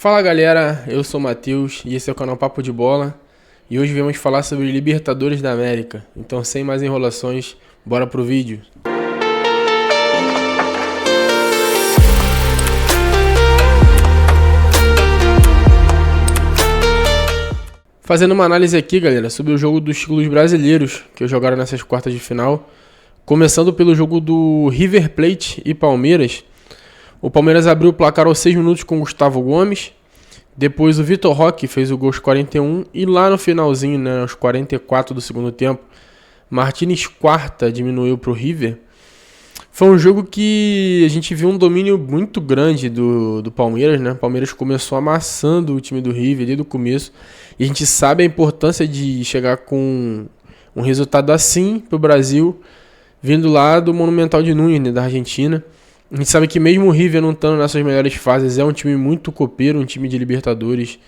Fala galera, eu sou o Matheus e esse é o canal Papo de Bola e hoje vamos falar sobre Libertadores da América. Então, sem mais enrolações, bora pro vídeo. Fazendo uma análise aqui, galera, sobre o jogo dos clubes brasileiros que jogaram nessas quartas de final. Começando pelo jogo do River Plate e Palmeiras. O Palmeiras abriu o placar aos 6 minutos com Gustavo Gomes. Depois o Vitor Roque fez o gol aos 41. E lá no finalzinho, aos 44 do segundo tempo, Martínez Quarta diminuiu para o River. Foi um jogo que a gente viu um domínio muito grande do Palmeiras, né? O Palmeiras começou amassando o time do River desde o começo. E a gente sabe a importância de chegar com um resultado assim para o Brasil, vindo lá do Monumental de Núñez, né, da Argentina. A gente sabe que mesmo o River não estando nessas melhores fases, é um time muito copeiro, um time de Libertadores,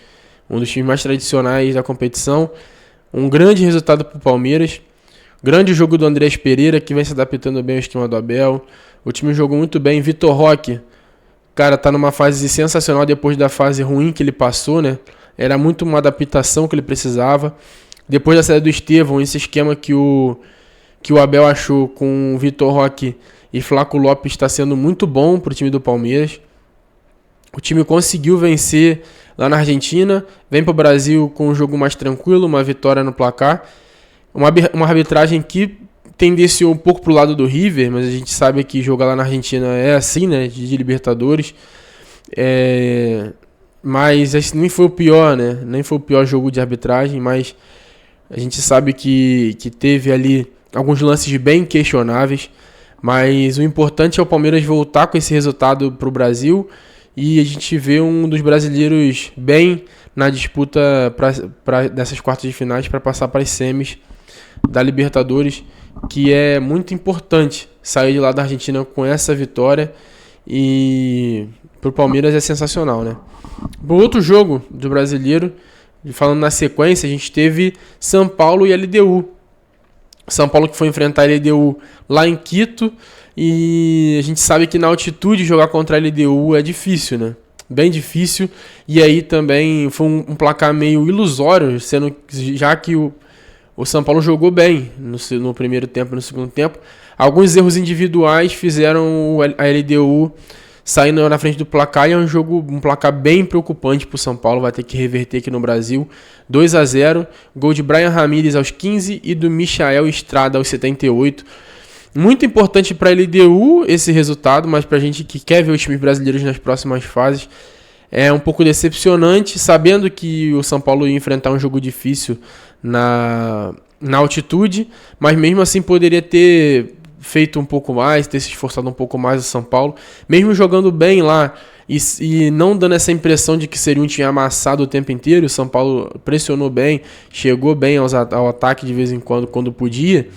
um dos times mais tradicionais da competição. Um grande resultado para o Palmeiras. Grande jogo do Andrés Pereira, que vem se adaptando bem ao esquema do Abel. O time jogou muito bem. Vitor Roque, cara, tá numa fase sensacional depois da fase ruim que ele passou, né? Era muito uma adaptação que ele precisava. Depois da saída do Estevão, esse esquema que o Abel achou com o Vitor Roque e Flaco Lopes está sendo muito bom para o time do Palmeiras. O time conseguiu vencer lá na Argentina, vem para o Brasil com um jogo mais tranquilo, uma vitória no placar. Uma arbitragem que tendenciou um pouco para o lado do River, mas a gente sabe que jogar lá na Argentina é assim, né, de Libertadores. Mas esse nem foi o pior, né? Nem foi o pior jogo de arbitragem, mas a gente sabe que teve ali alguns lances bem questionáveis. Mas o importante é o Palmeiras voltar com esse resultado para o Brasil e a gente vê um dos brasileiros bem na disputa dessas quartas de finais para passar para as semis da Libertadores, que é muito importante sair de lá da Argentina com essa vitória e para o Palmeiras é sensacional, né? O outro jogo do brasileiro, falando na sequência, a gente teve São Paulo e LDU. São Paulo que foi enfrentar a LDU lá em Quito e a gente sabe que na altitude jogar contra a LDU é difícil, né? Bem difícil, e aí também foi um placar meio ilusório, já que o São Paulo jogou bem no primeiro tempo e no segundo tempo. Alguns erros individuais fizeram a LDU sair na frente do placar e é um placar bem preocupante para o São Paulo, vai ter que reverter aqui no Brasil. 2-0, gol de Brian Ramírez aos 15 e do Michael Estrada aos 78. Muito importante para a LDU esse resultado, mas para a gente que quer ver os times brasileiros nas próximas fases, é um pouco decepcionante, sabendo que o São Paulo ia enfrentar um jogo difícil na altitude, mas mesmo assim poderia ter feito um pouco mais, ter se esforçado um pouco mais o São Paulo, mesmo jogando bem lá e não dando essa impressão de que seria um time amassado o tempo inteiro. O São Paulo pressionou bem, chegou bem ao ataque de vez em quando podia,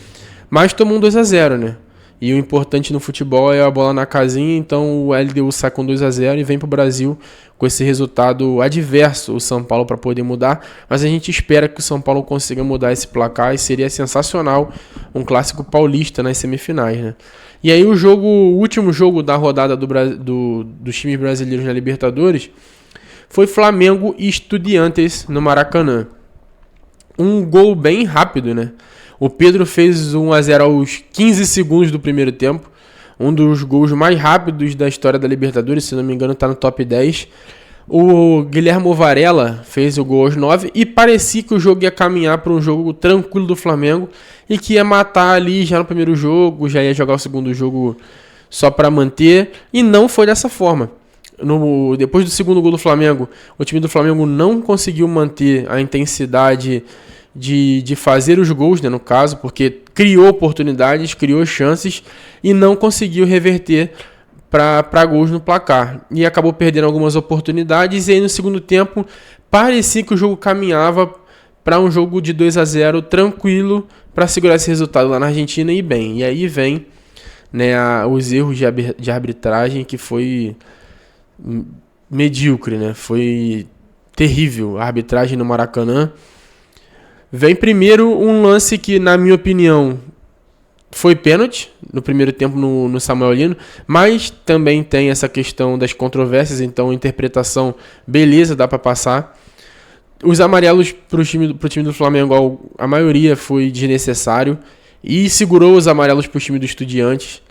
mas tomou um 2-0, né? E o importante no futebol é a bola na casinha, então o LDU sai com 2-0 e vem para o Brasil com esse resultado adverso, o São Paulo, para poder mudar. Mas a gente espera que o São Paulo consiga mudar esse placar e seria sensacional um clássico paulista nas semifinais, né? E aí o último jogo da rodada dos times brasileiros na Libertadores foi Flamengo e Estudiantes no Maracanã. Um gol bem rápido, né? O Pedro fez 1-0 aos 15 segundos do primeiro tempo. Um dos gols mais rápidos da história da Libertadores, se não me engano está no top 10. O Guilherme Varela fez o gol aos 9 e parecia que o jogo ia caminhar para um jogo tranquilo do Flamengo e que ia matar ali já no primeiro jogo, já ia jogar o segundo jogo só para manter, e não foi dessa forma. Depois do segundo gol do Flamengo, o time do Flamengo não conseguiu manter a intensidade de fazer os gols, né, no caso, porque criou oportunidades, criou chances e não conseguiu reverter para gols no placar. E acabou perdendo algumas oportunidades e aí no segundo tempo parecia que o jogo caminhava para um jogo de 2-0 tranquilo para segurar esse resultado lá na Argentina e bem. E aí vem, né, os erros de arbitragem, que foi medíocre, né? Foi terrível a arbitragem no Maracanã. Vem primeiro um lance que, na minha opinião, foi pênalti no primeiro tempo no Samuel Lino, mas também tem essa questão das controvérsias, então interpretação, beleza, dá para passar. Os amarelos pro time do Flamengo, a maioria foi desnecessário e segurou os amarelos pro time do Estudiantes.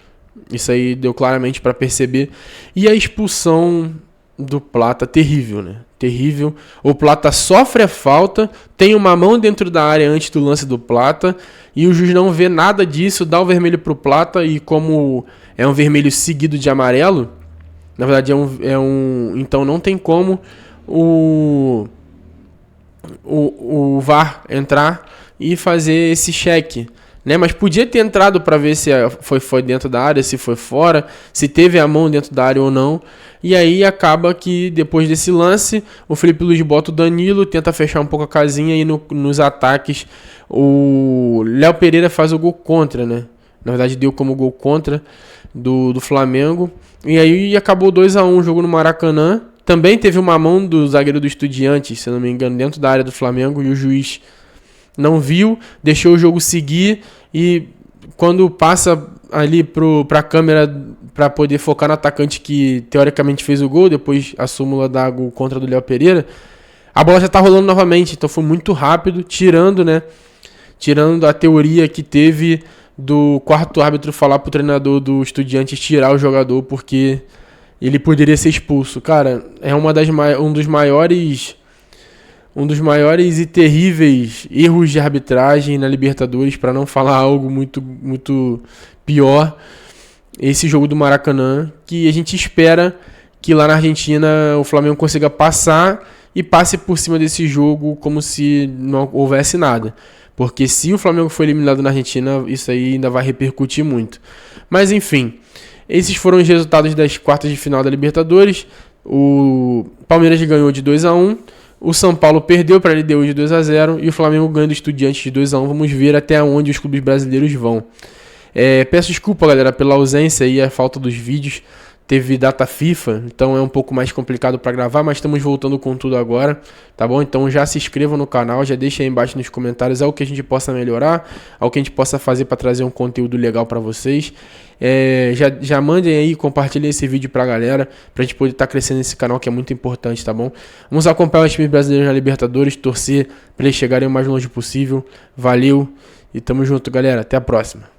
Isso aí deu claramente para perceber. E a expulsão do Plata, terrível, né? Terrível. O Plata sofre a falta, tem uma mão dentro da área antes do lance do Plata, e o juiz não vê nada disso, dá o vermelho pro Plata, e como é um vermelho seguido de amarelo, na verdade então não tem como o VAR entrar e fazer esse cheque, né? Mas podia ter entrado para ver se foi dentro da área, se foi fora, se teve a mão dentro da área ou não. E aí acaba que depois desse lance, o Felipe Luiz bota o Danilo, tenta fechar um pouco a casinha, e nos ataques o Léo Pereira faz o gol contra, né? Na verdade deu como gol contra do Flamengo. E aí acabou 2-1 o jogo no Maracanã. Também teve uma mão do zagueiro do Estudiantes, se não me engano, dentro da área do Flamengo, e o juiz não viu, deixou o jogo seguir, e quando passa ali pra câmera para poder focar no atacante que teoricamente fez o gol, depois a súmula dá gol contra do Léo Pereira, a bola já tá rolando novamente, então foi muito rápido, tirando a teoria que teve do quarto árbitro falar pro treinador do Estudiantes tirar o jogador porque ele poderia ser expulso. Cara, é um dos maiores e terríveis erros de arbitragem na Libertadores, para não falar algo muito, muito pior, esse jogo do Maracanã, que a gente espera que lá na Argentina o Flamengo consiga passar e passe por cima desse jogo como se não houvesse nada. Porque se o Flamengo for eliminado na Argentina, isso aí ainda vai repercutir muito. Mas enfim, esses foram os resultados das quartas de final da Libertadores. O Palmeiras ganhou de 2-1, o São Paulo perdeu para a LDU de 2-0 e o Flamengo ganhou do Estudiantes de 2-1. Vamos ver até onde os clubes brasileiros vão. Peço desculpa, galera, pela ausência e a falta dos vídeos. Teve data FIFA, então é um pouco mais complicado para gravar, mas estamos voltando com tudo agora, tá bom? Então já se inscrevam no canal, já deixem aí embaixo nos comentários algo que a gente possa melhorar, algo que a gente possa fazer para trazer um conteúdo legal para vocês. Já mandem aí, compartilhem esse vídeo pra galera, pra gente poder estar crescendo nesse canal, que é muito importante, tá bom? Vamos acompanhar os times brasileiros na Libertadores, torcer para eles chegarem o mais longe possível. Valeu e tamo junto, galera. Até a próxima.